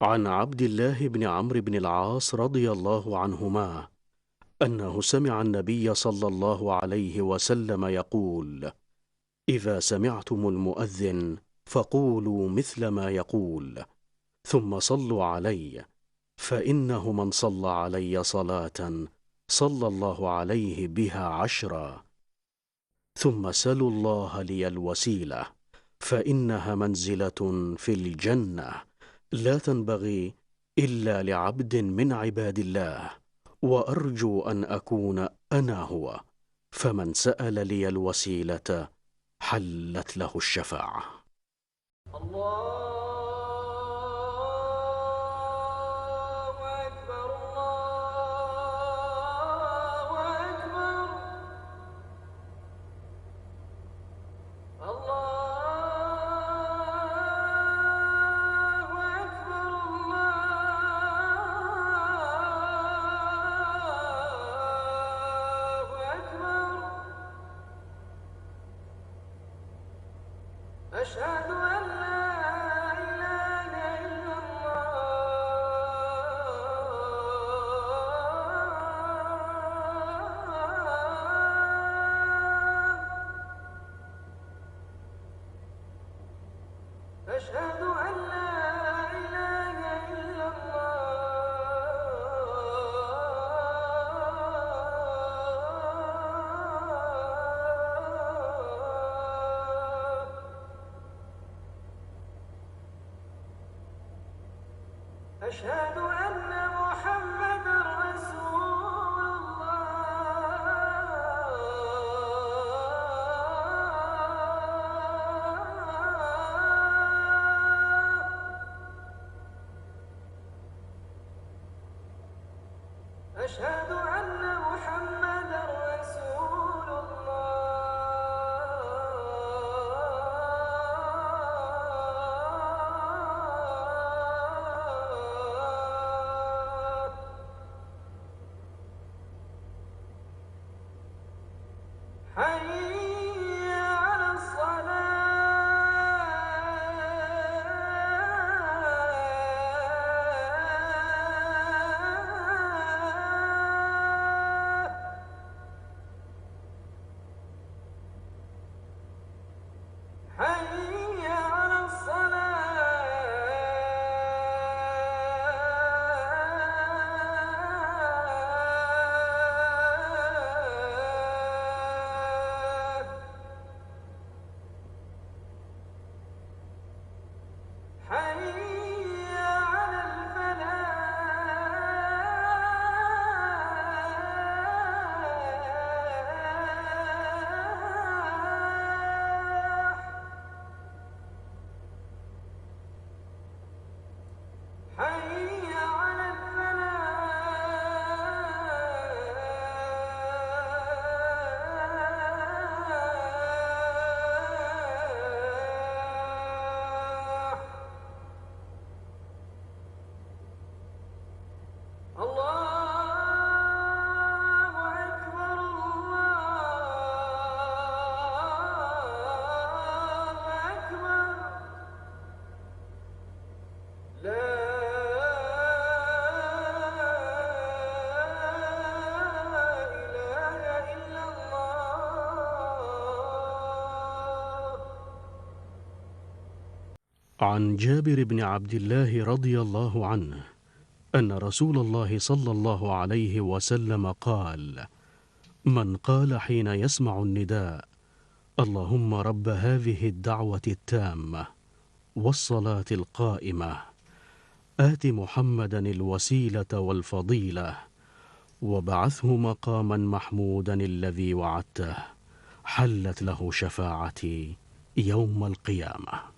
عن عبد الله بن عمرو بن العاص رضي الله عنهما أنه سمع النبي صلى الله عليه وسلم يقول: إذا سمعتم المؤذن فقولوا مثل ما يقول، ثم صلوا علي، فإنه من صلى علي صلاة صلى الله عليه بها 10. ثم سلوا الله لي الوسيلة، فإنها منزلة في الجنة لا تنبغي إلا لعبد من عباد الله، وأرجو أن أكون أنا هو. فمن سأل لي الوسيلة حلت له الشفاعة. الله أكبر الله أكبر الله أكبر الله أكبر. أشهد أن لا إله إلا الله. أشهد أن لا إله إلا الله. أشهد أن محمدا رسول الله. أشهد أن محمدا رسول الله. حي على الصلاة. حي على الصلاة. حي على الفلاح. حي على الفلاح. الله أكبر الله أكبر. لا إله إلا الله. عن جابر بن عبد الله رضي الله عنه أن رسول الله صلى الله عليه وسلم قال: من قال حين يسمع النداء: اللهم رب هذه الدعوة التامة والصلاة القائمة، آت محمدا الوسيلة والفضيلة، وابعثه مقاما محمودا الذي وعدته، حلت له شفاعتي يوم القيامة.